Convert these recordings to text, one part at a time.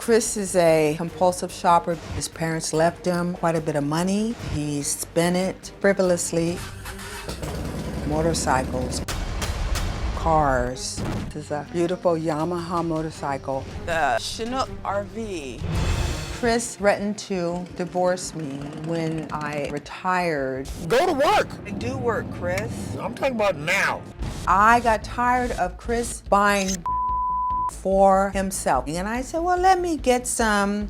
Chris is a compulsive shopper. His parents left him quite a bit of money. He spent it frivolously. Motorcycles, cars. This is a beautiful Yamaha motorcycle. The Chinook RV. Chris threatened to divorce me when I retired. Go to work. I do work, Chris. I'm talking about now. I got tired of Chris buying for himself. And I said, well, let me get some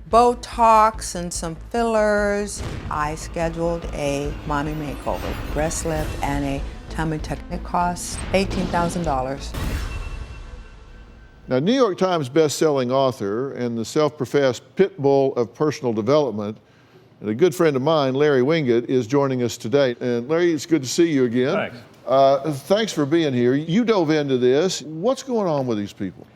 Botox and some fillers. I scheduled a mommy makeover, breast lift, and a tummy tuck. It cost $18,000. Now, New York Times best-selling author and the self-professed pit bull of personal development, and a good friend of mine, Larry Winget, is joining us today. And Larry, it's good to see you again. Thanks. Thanks for being here. You dove into this. What's going on with these people?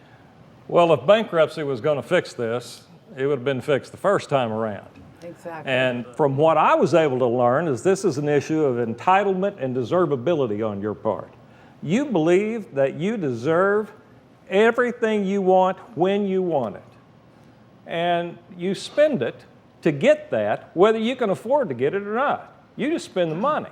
Well, if bankruptcy was going to fix this, it would have been fixed the first time around. Exactly. And from what I was able to learn is this is an issue of entitlement and deservability on your part. You believe that you deserve everything you want when you want it. And you spend it to get that, whether you can afford to get it or not. You just spend the money.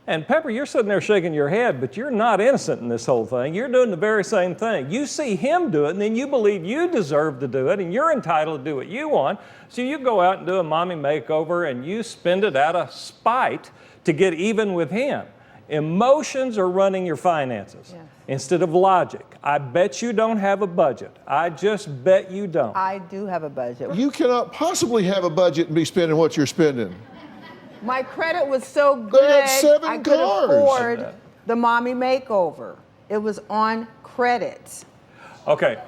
And Pepper, you're sitting there shaking your head, but you're not innocent in this whole thing. You're doing the very same thing. You see him do it, and then you believe you deserve to do it, and you're entitled to do what you want. So you go out and do a mommy makeover, and you spend it out of spite to get even with him. Emotions are running your finances instead of logic. I bet you don't have a budget. I just bet you don't. I do have a budget. You cannot possibly have a budget and be spending what you're spending. My credit was so They good, had 7 I could cars. afford the mommy makeover. It was on credit. Okay.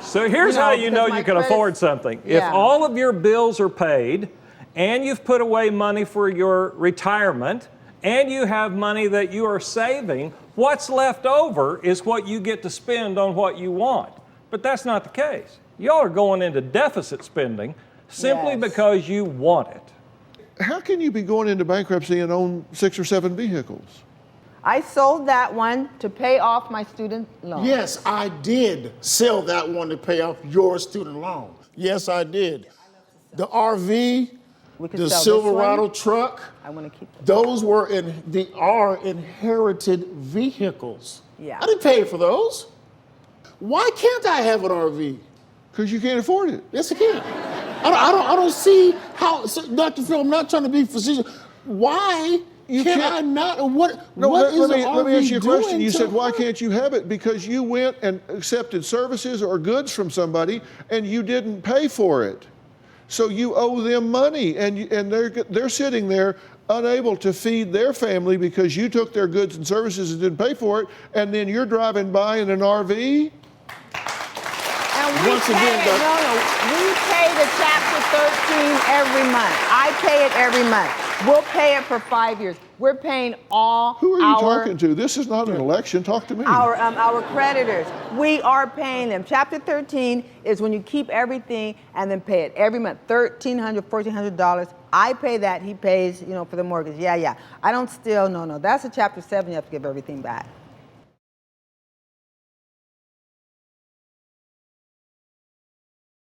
So here's how you know you can afford something. If all of your bills are paid and you've put away money for your retirement and you have money that you are saving, what's left over is what you get to spend on what you want. But that's not the case. Y'all are going into deficit spending simply because you want it. How can you be going into bankruptcy and own 6 or 7 vehicles? I sold that one to pay off my student loan. Yes, I did sell that one to pay off your student loan. Yes, I did. The RV, the Silverado truck, I want to keep those were are inherited vehicles. Yeah. I didn't pay for those. Why can't I have an RV? Because you can't afford it. Yes, I can. I don't see how, Dr. Phil, I'm not trying to be facetious. Why can I not? What is an RV let me ask you a question. doing You to said, why her? can't you have it? Because you went and accepted services or goods from somebody and you didn't pay for it. So you owe them money, and they're sitting there unable to feed their family because you took their goods and services and didn't pay for it, and then you're driving by in an RV? And we pay the Chapter 13 every month. I pay it every month. We'll pay it for 5 years. We're paying all Who are you talking to? This is not an election. Talk to me. Our creditors. We are paying them. Chapter 13 is when you keep everything and then pay it every month. $1,300, $1,400. I pay that. He pays, for the mortgage. Yeah. I don't steal. No. That's a Chapter 7. You have to give everything back.